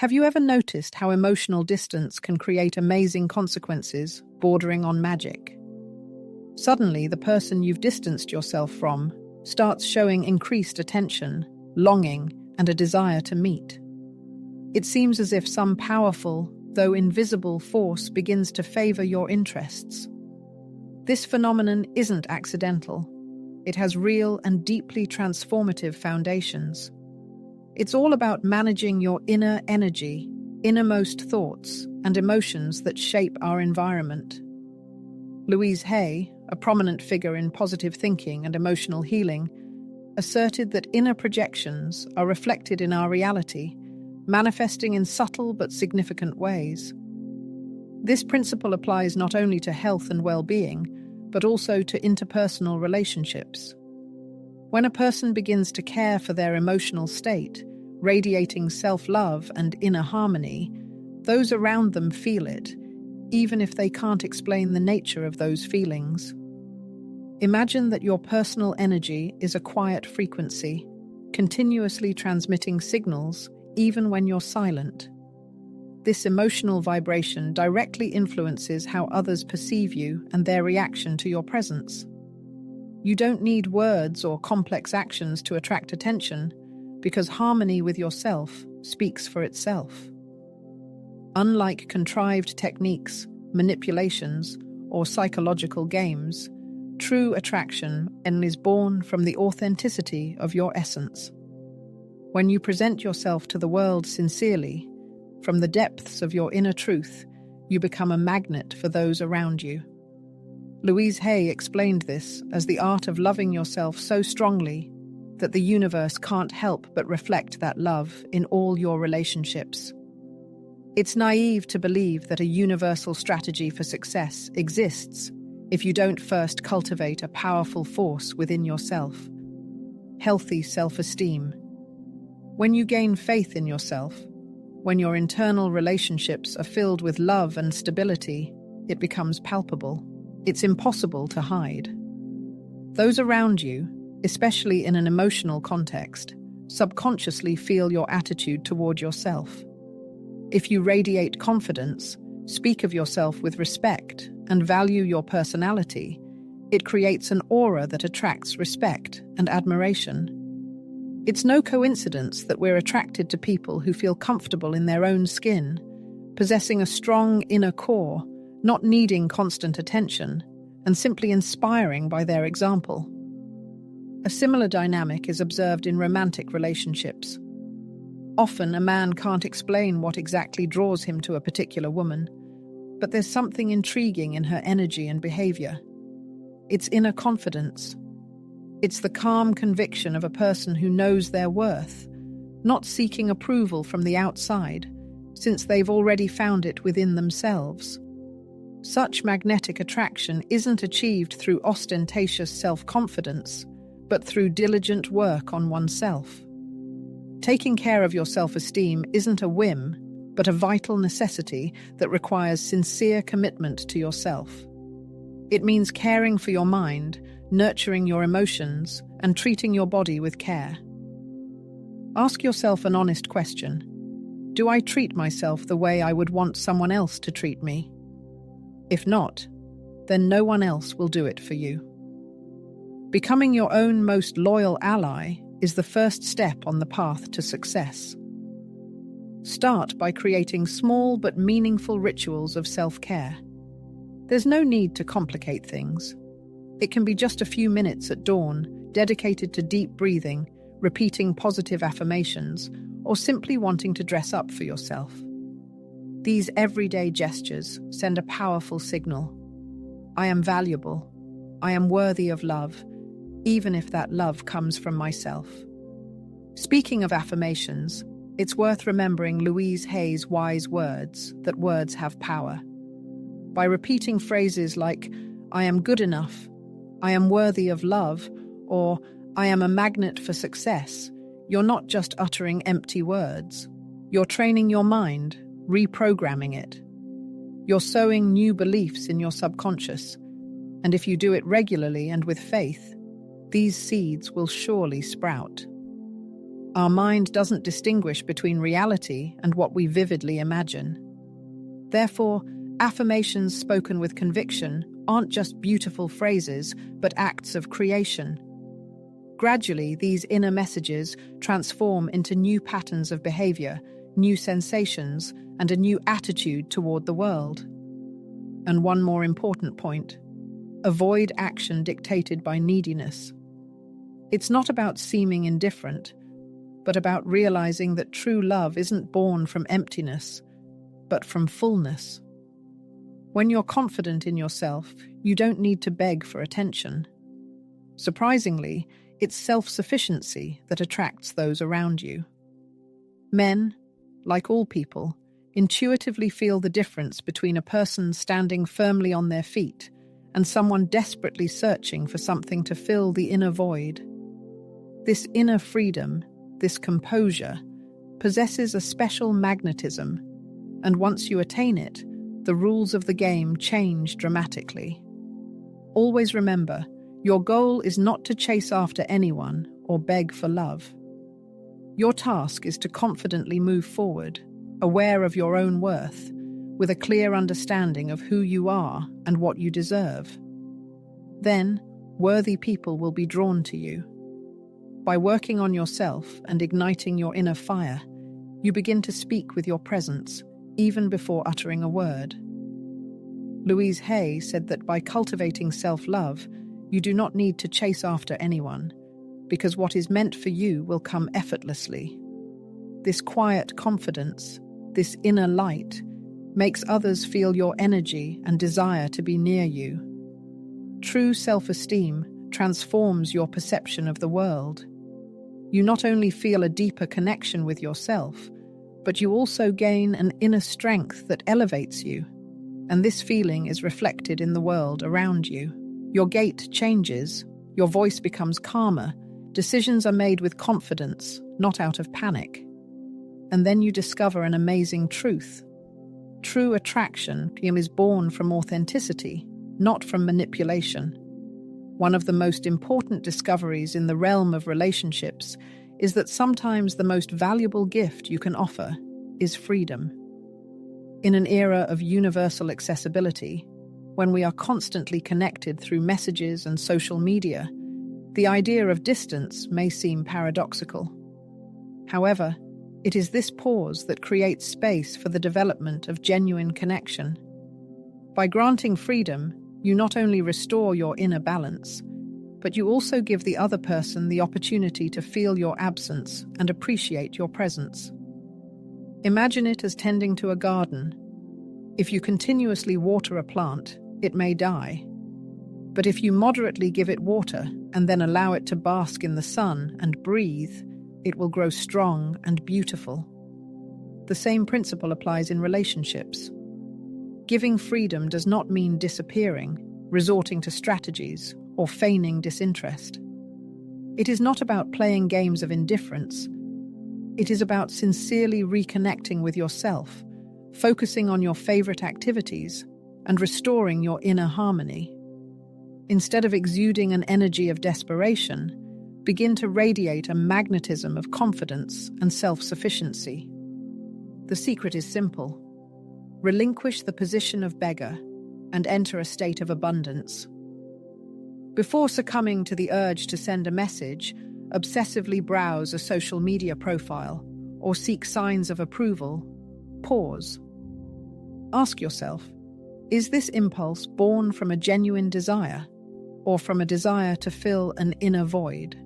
Have you ever noticed how emotional distance can create amazing consequences, bordering on magic? Suddenly, the person you've distanced yourself from starts showing increased attention, longing, and a desire to meet. It seems as if some powerful, though invisible, force begins to favor your interests. This phenomenon isn't accidental. It has real and deeply transformative foundations. It's all about managing your inner energy, innermost thoughts, and emotions that shape our environment. Louise Hay, a prominent figure in positive thinking and emotional healing, asserted that inner projections are reflected in our reality, manifesting in subtle but significant ways. This principle applies not only to health and well-being, but also to interpersonal relationships. When a person begins to care for their emotional state, radiating self-love and inner harmony, those around them feel it, even if they can't explain the nature of those feelings. Imagine that your personal energy is a quiet frequency, continuously transmitting signals even when you're silent. This emotional vibration directly influences how others perceive you and their reaction to your presence. You don't need words or complex actions to attract attention, because harmony with yourself speaks for itself. Unlike contrived techniques, manipulations, or psychological games, true attraction is born from the authenticity of your essence. When you present yourself to the world sincerely, from the depths of your inner truth, you become a magnet for those around you. Louise Hay explained this as the art of loving yourself so strongly that the universe can't help but reflect that love in all your relationships. It's naive to believe that a universal strategy for success exists if you don't first cultivate a powerful force within yourself: healthy self-esteem. When you gain faith in yourself, when your internal relationships are filled with love and stability, it becomes palpable. It's impossible to hide. Those around you, especially in an emotional context, subconsciously feel your attitude toward yourself. If you radiate confidence, speak of yourself with respect, and value your personality, it creates an aura that attracts respect and admiration. It's no coincidence that we're attracted to people who feel comfortable in their own skin, possessing a strong inner core, not needing constant attention, and simply inspiring by their example. A similar dynamic is observed in romantic relationships. Often, a man can't explain what exactly draws him to a particular woman, but there's something intriguing in her energy and behavior. It's inner confidence. It's the calm conviction of a person who knows their worth, not seeking approval from the outside, since they've already found it within themselves. Such magnetic attraction isn't achieved through ostentatious self-confidence, but through diligent work on oneself. Taking care of your self-esteem isn't a whim, but a vital necessity that requires sincere commitment to yourself. It means caring for your mind, nurturing your emotions, and treating your body with care. Ask yourself an honest question. Do I treat myself the way I would want someone else to treat me? If not, then no one else will do it for you. Becoming your own most loyal ally is the first step on the path to success. Start by creating small but meaningful rituals of self-care. There's no need to complicate things. It can be just a few minutes at dawn, dedicated to deep breathing, repeating positive affirmations, or simply wanting to dress up for yourself. These everyday gestures send a powerful signal. I am valuable. I am worthy of love, even if that love comes from myself. Speaking of affirmations, it's worth remembering Louise Hay's wise words, that words have power. By repeating phrases like, I am good enough, I am worthy of love, or I am a magnet for success, you're not just uttering empty words. You're training your mind, reprogramming it. You're sowing new beliefs in your subconscious, and if you do it regularly and with faith, these seeds will surely sprout. Our mind doesn't distinguish between reality and what we vividly imagine. Therefore, affirmations spoken with conviction aren't just beautiful phrases, but acts of creation. Gradually, these inner messages transform into new patterns of behavior, new sensations, and a new attitude toward the world. And one more important point: avoid action dictated by neediness. It's not about seeming indifferent, but about realizing that true love isn't born from emptiness, but from fullness. When you're confident in yourself, you don't need to beg for attention. Surprisingly, it's self-sufficiency that attracts those around you. Men, like all people, intuitively feel the difference between a person standing firmly on their feet and someone desperately searching for something to fill the inner void. This inner freedom, this composure, possesses a special magnetism, and once you attain it, the rules of the game change dramatically. Always remember, your goal is not to chase after anyone or beg for love. Your task is to confidently move forward, aware of your own worth, with a clear understanding of who you are and what you deserve. Then, worthy people will be drawn to you. By working on yourself and igniting your inner fire, you begin to speak with your presence, even before uttering a word. Louise Hay said that by cultivating self-love, you do not need to chase after anyone, because what is meant for you will come effortlessly. This quiet confidence, this inner light, makes others feel your energy and desire to be near you. True self-esteem transforms your perception of the world. You not only feel a deeper connection with yourself, but you also gain an inner strength that elevates you, and this feeling is reflected in the world around you. Your gait changes, your voice becomes calmer, decisions are made with confidence, not out of panic. And then you discover an amazing truth. True attraction is born from authenticity, not from manipulation. One of the most important discoveries in the realm of relationships is that sometimes the most valuable gift you can offer is freedom. In an era of universal accessibility, when we are constantly connected through messages and social media, the idea of distance may seem paradoxical. However, it is this pause that creates space for the development of genuine connection. By granting freedom, you not only restore your inner balance, but you also give the other person the opportunity to feel your absence and appreciate your presence. Imagine it as tending to a garden. If you continuously water a plant, it may die. But if you moderately give it water and then allow it to bask in the sun and breathe, it will grow strong and beautiful. The same principle applies in relationships. Giving freedom does not mean disappearing, resorting to strategies, or feigning disinterest. It is not about playing games of indifference. It is about sincerely reconnecting with yourself, focusing on your favorite activities, and restoring your inner harmony. Instead of exuding an energy of desperation, begin to radiate a magnetism of confidence and self-sufficiency. The secret is simple. Relinquish the position of beggar and enter a state of abundance. Before succumbing to the urge to send a message, obsessively browse a social media profile, or seek signs of approval, pause. Ask yourself, is this impulse born from a genuine desire, or from a desire to fill an inner void?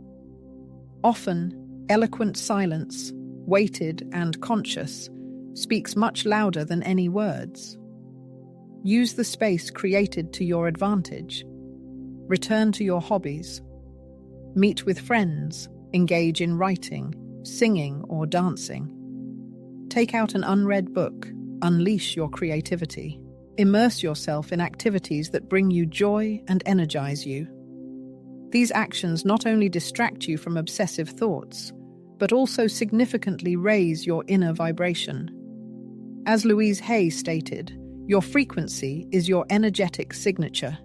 Often, eloquent silence, weighted and conscious, speaks much louder than any words. Use the space created to your advantage. Return to your hobbies. Meet with friends, engage in writing, singing, or dancing. Take out an unread book, unleash your creativity. Immerse yourself in activities that bring you joy and energize you. These actions not only distract you from obsessive thoughts, but also significantly raise your inner vibration. As Louise Hay stated, your frequency is your energetic signature.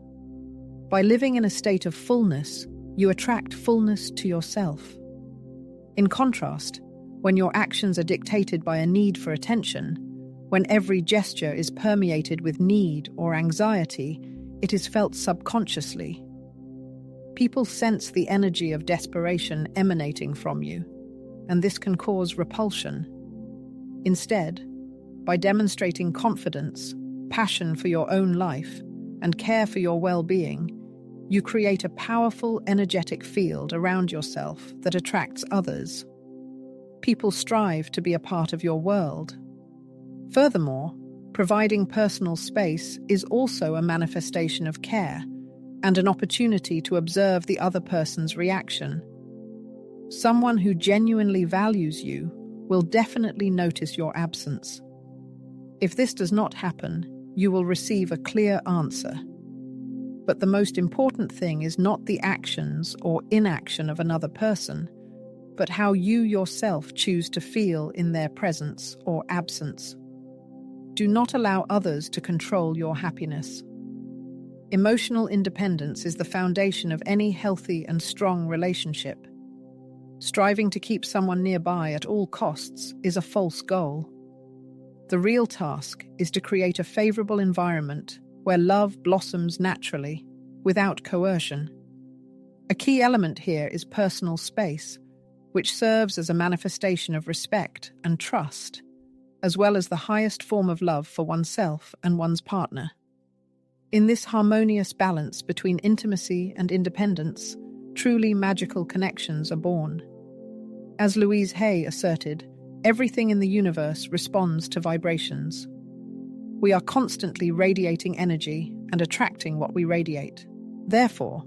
By living in a state of fullness, you attract fullness to yourself. In contrast, when your actions are dictated by a need for attention, when every gesture is permeated with need or anxiety, it is felt subconsciously. People sense the energy of desperation emanating from you, and this can cause repulsion. Instead, by demonstrating confidence, passion for your own life, and care for your well-being, you create a powerful, energetic field around yourself that attracts others. People strive to be a part of your world. Furthermore, providing personal space is also a manifestation of care and an opportunity to observe the other person's reaction. Someone who genuinely values you will definitely notice your absence. If this does not happen, you will receive a clear answer. But the most important thing is not the actions or inaction of another person, but how you yourself choose to feel in their presence or absence. Do not allow others to control your happiness. Emotional independence is the foundation of any healthy and strong relationship. Striving to keep someone nearby at all costs is a false goal. The real task is to create a favorable environment where love blossoms naturally, without coercion. A key element here is personal space, which serves as a manifestation of respect and trust, as well as the highest form of love for oneself and one's partner. In this harmonious balance between intimacy and independence, truly magical connections are born. As Louise Hay asserted, everything in the universe responds to vibrations. We are constantly radiating energy and attracting what we radiate. Therefore,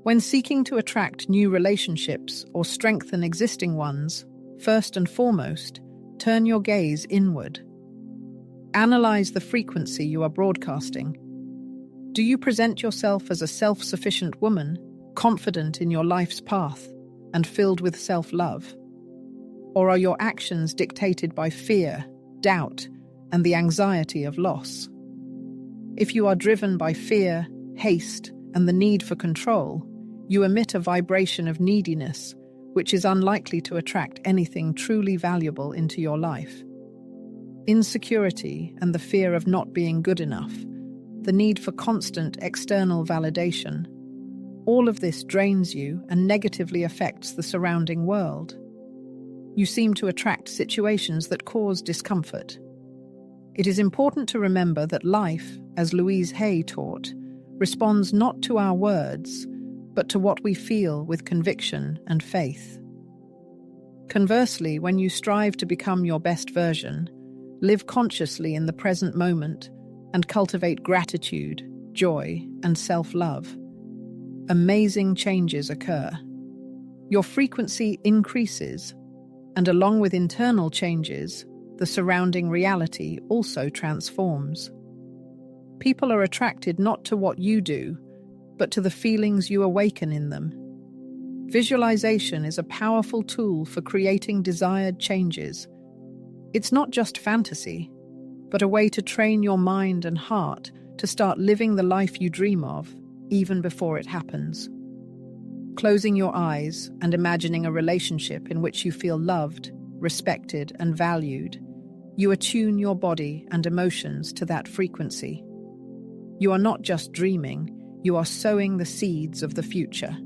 when seeking to attract new relationships or strengthen existing ones, first and foremost, turn your gaze inward. Analyze the frequency you are broadcasting. Do you present yourself as a self-sufficient woman, confident in your life's path, and filled with self-love? Or are your actions dictated by fear, doubt, and the anxiety of loss? If you are driven by fear, haste, and the need for control, you emit a vibration of neediness, which is unlikely to attract anything truly valuable into your life. Insecurity and the fear of not being good enough, the need for constant external validation, all of this drains you and negatively affects the surrounding world. You seem to attract situations that cause discomfort. It is important to remember that life, as Louise Hay taught, responds not to our words, but to what we feel with conviction and faith. Conversely, when you strive to become your best version, live consciously in the present moment, and cultivate gratitude, joy, and self-love, amazing changes occur. Your frequency increases, and along with internal changes, the surrounding reality also transforms. People are attracted not to what you do, but to the feelings you awaken in them. Visualization is a powerful tool for creating desired changes. It's not just fantasy, but a way to train your mind and heart to start living the life you dream of, even before it happens. Closing your eyes and imagining a relationship in which you feel loved, respected, and valued, you attune your body and emotions to that frequency. You are not just dreaming, you are sowing the seeds of the future.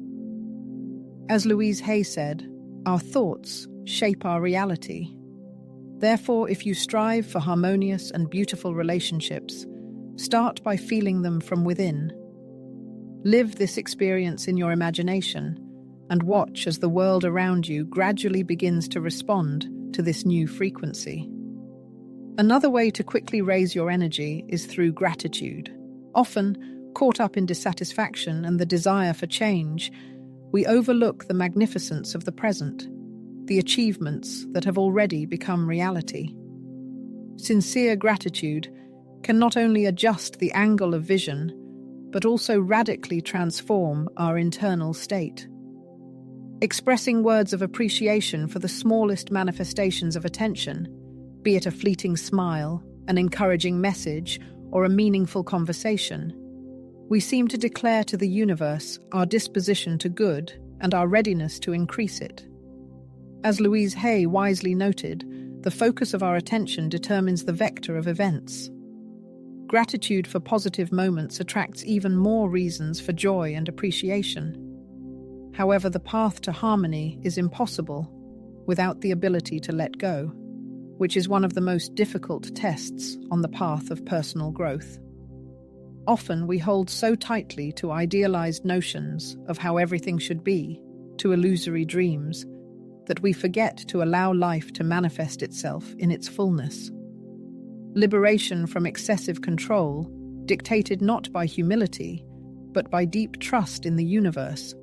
As Louise Hay said, our thoughts shape our reality. Therefore, if you strive for harmonious and beautiful relationships, start by feeling them from within. Live this experience in your imagination and watch as the world around you gradually begins to respond to this new frequency. Another way to quickly raise your energy is through gratitude. Often, caught up in dissatisfaction and the desire for change, we overlook the magnificence of the present, the achievements that have already become reality. Sincere gratitude can not only adjust the angle of vision, but also radically transform our internal state. Expressing words of appreciation for the smallest manifestations of attention, be it a fleeting smile, an encouraging message, or a meaningful conversation, we seem to declare to the universe our disposition to good and our readiness to increase it. As Louise Hay wisely noted, the focus of our attention determines the vector of events. Gratitude for positive moments attracts even more reasons for joy and appreciation. However, the path to harmony is impossible without the ability to let go, which is one of the most difficult tests on the path of personal growth. Often we hold so tightly to idealized notions of how everything should be, to illusory dreams, that we forget to allow life to manifest itself in its fullness. Liberation from excessive control, dictated not by humility, but by deep trust in the universe,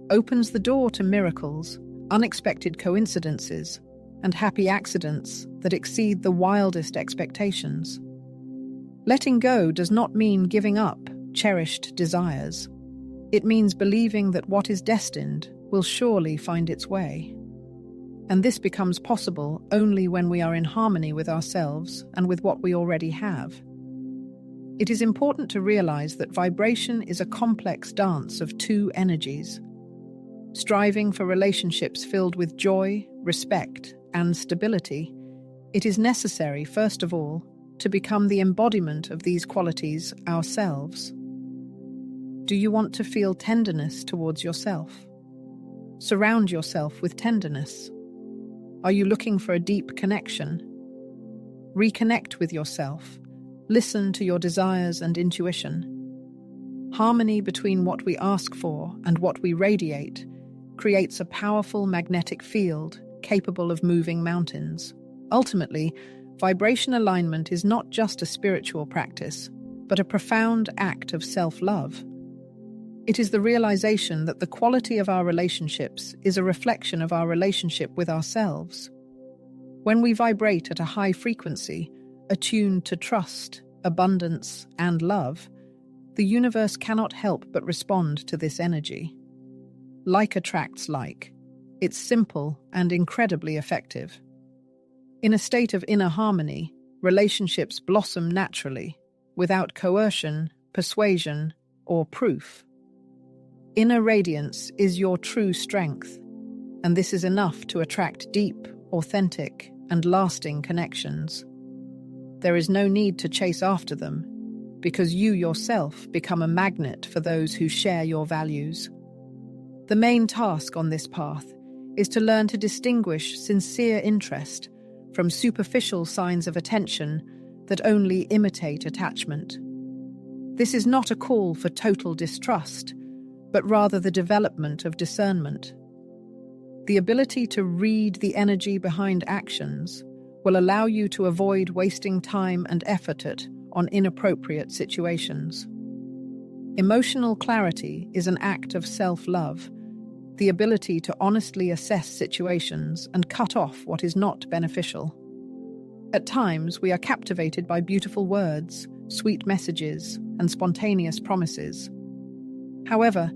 opens the door to miracles, unexpected coincidences, and happy accidents that exceed the wildest expectations. Letting go does not mean giving up cherished desires. It means believing that what is destined will surely find its way. And this becomes possible only when we are in harmony with ourselves and with what we already have. It is important to realize that vibration is a complex dance of two energies. Striving for relationships filled with joy, respect, and stability, it is necessary, first of all, to become the embodiment of these qualities ourselves. Do you want to feel tenderness towards yourself? Surround yourself with tenderness. Are you looking for a deep connection? Reconnect with yourself. Listen to your desires and intuition. Harmony between what we ask for and what we radiate creates a powerful magnetic field capable of moving mountains. Ultimately, vibration alignment is not just a spiritual practice, but a profound act of self-love. It is the realization that the quality of our relationships is a reflection of our relationship with ourselves. When we vibrate at a high frequency, attuned to trust, abundance, and love, the universe cannot help but respond to this energy. Like attracts like. It's simple and incredibly effective. In a state of inner harmony, relationships blossom naturally, without coercion, persuasion, or proof. Inner radiance is your true strength, and this is enough to attract deep, authentic, and lasting connections. There is no need to chase after them, because you yourself become a magnet for those who share your values. The main task on this path is to learn to distinguish sincere interest from superficial signs of attention that only imitate attachment. This is not a call for total distrust, but rather the development of discernment. The ability to read the energy behind actions will allow you to avoid wasting time and effort on inappropriate situations. Emotional clarity is an act of self-love, the ability to honestly assess situations and cut off what is not beneficial. At times, we are captivated by beautiful words, sweet messages, and spontaneous promises. However,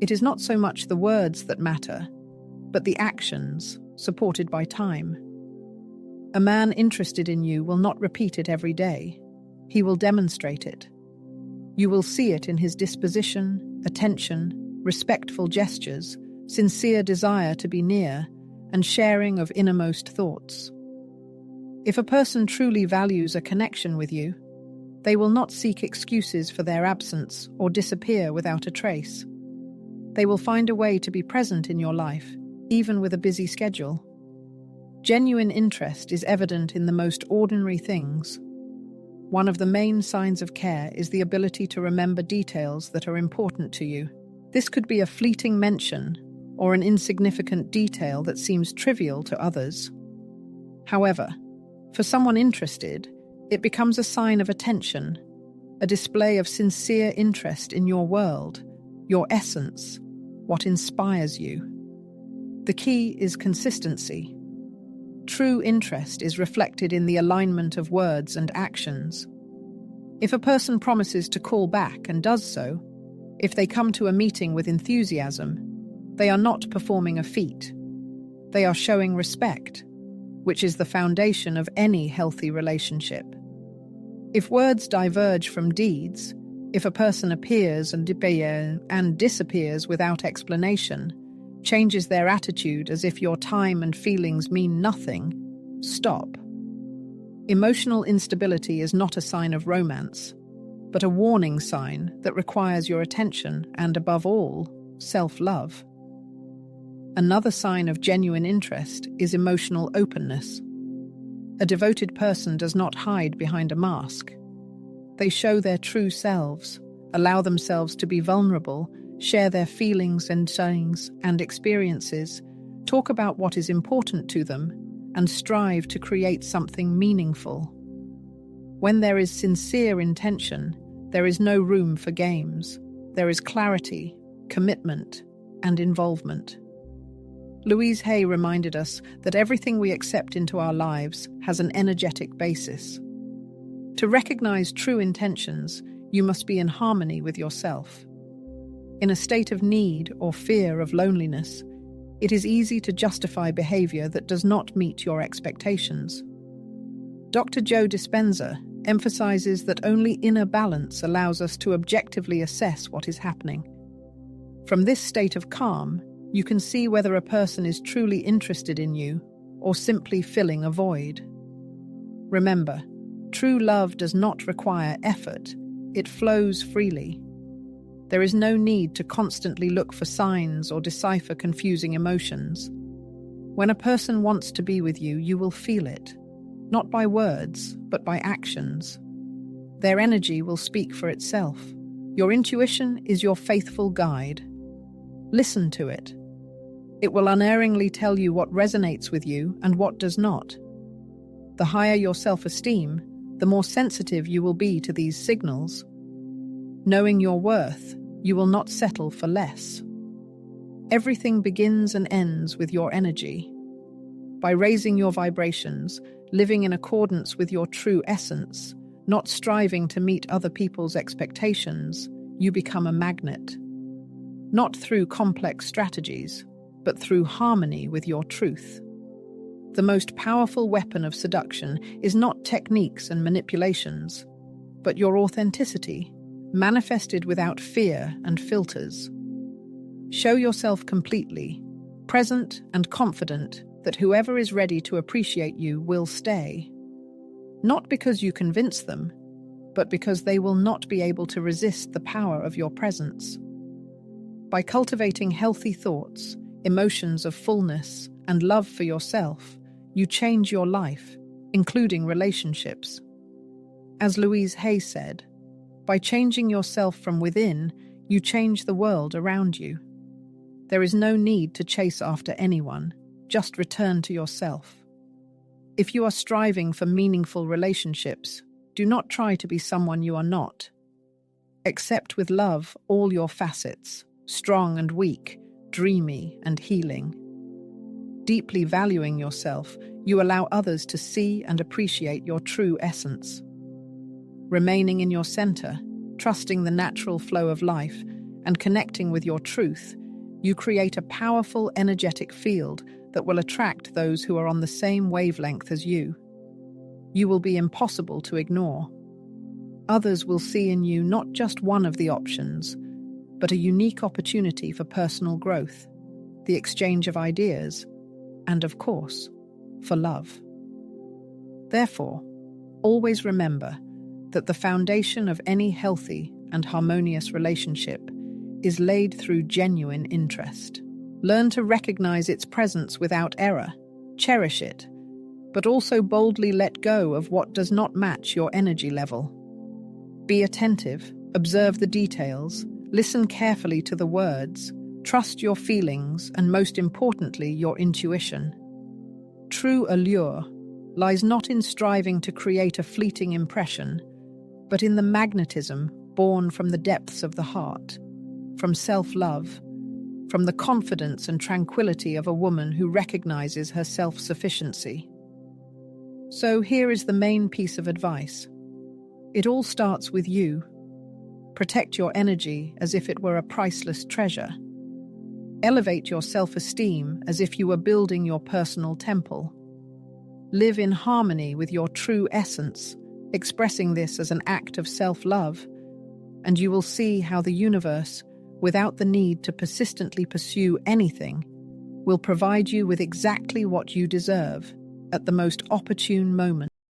it is not so much the words that matter, but the actions, supported by time. A man interested in you will not repeat it every day. He will demonstrate it. You will see it in his disposition, attention, respectful gestures, sincere desire to be near, and sharing of innermost thoughts. If a person truly values a connection with you, they will not seek excuses for their absence or disappear without a trace. They will find a way to be present in your life, even with a busy schedule. Genuine interest is evident in the most ordinary things. One of the main signs of care is the ability to remember details that are important to you. This could be a fleeting mention or an insignificant detail that seems trivial to others. However, for someone interested, it becomes a sign of attention, a display of sincere interest in your world, your essence, what inspires you. The key is consistency. True interest is reflected in the alignment of words and actions. If a person promises to call back and does so, if they come to a meeting with enthusiasm, they are not performing a feat. They are showing respect, which is the foundation of any healthy relationship. If words diverge from deeds, if a person appears and disappears without explanation, changes their attitude as if your time and feelings mean nothing, stop. Emotional instability is not a sign of romance, but a warning sign that requires your attention and, above all, self-love. Another sign of genuine interest is emotional openness. A devoted person does not hide behind a mask. They show their true selves, allow themselves to be vulnerable, share their feelings and sayings and experiences, talk about what is important to them, and strive to create something meaningful. When there is sincere intention, there is no room for games. There is clarity, commitment, and involvement. Louise Hay reminded us that everything we accept into our lives has an energetic basis. To recognize true intentions, you must be in harmony with yourself. In a state of need or fear of loneliness, it is easy to justify behavior that does not meet your expectations. Dr. Joe Dispenza emphasizes that only inner balance allows us to objectively assess what is happening. From this state of calm, you can see whether a person is truly interested in you or simply filling a void. Remember, true love does not require effort, it flows freely. There is no need to constantly look for signs or decipher confusing emotions. When a person wants to be with you, you will feel it, not by words, but by actions. Their energy will speak for itself. Your intuition is your faithful guide. Listen to it. It will unerringly tell you what resonates with you and what does not. The higher your self-esteem, the more sensitive you will be to these signals. Knowing your worth, you will not settle for less. Everything begins and ends with your energy. By raising your vibrations, living in accordance with your true essence, not striving to meet other people's expectations, you become a magnet. Not through complex strategies, but through harmony with your truth. The most powerful weapon of seduction is not techniques and manipulations, but your authenticity, manifested without fear and filters. Show yourself completely, present and confident that whoever is ready to appreciate you will stay. Not because you convince them, but because they will not be able to resist the power of your presence. By cultivating healthy thoughts, emotions of fullness, and love for yourself, you change your life, including relationships. As Louise Hay said, by changing yourself from within, you change the world around you. There is no need to chase after anyone, just return to yourself. If you are striving for meaningful relationships, do not try to be someone you are not. Accept with love all your facets, strong and weak, dreamy and healing. Deeply valuing yourself, you allow others to see and appreciate your true essence. Remaining in your center, trusting the natural flow of life, and connecting with your truth, you create a powerful, energetic field that will attract those who are on the same wavelength as you. You will be impossible to ignore. Others will see in you not just one of the options, but a unique opportunity for personal growth, the exchange of ideas, and, of course, for love. Therefore, always remember that the foundation of any healthy and harmonious relationship is laid through genuine interest. Learn to recognize its presence without error, cherish it, but also boldly let go of what does not match your energy level. Be attentive, observe the details, listen carefully to the words, trust your feelings, and most importantly, your intuition. True allure lies not in striving to create a fleeting impression, but in the magnetism born from the depths of the heart, from self-love, from the confidence and tranquility of a woman who recognizes her self-sufficiency. So here is the main piece of advice. It all starts with you. Protect your energy as if it were a priceless treasure. Elevate your self-esteem as if you were building your personal temple. Live in harmony with your true essence, expressing this as an act of self-love, and you will see how the universe, without the need to persistently pursue anything, will provide you with exactly what you deserve at the most opportune moment.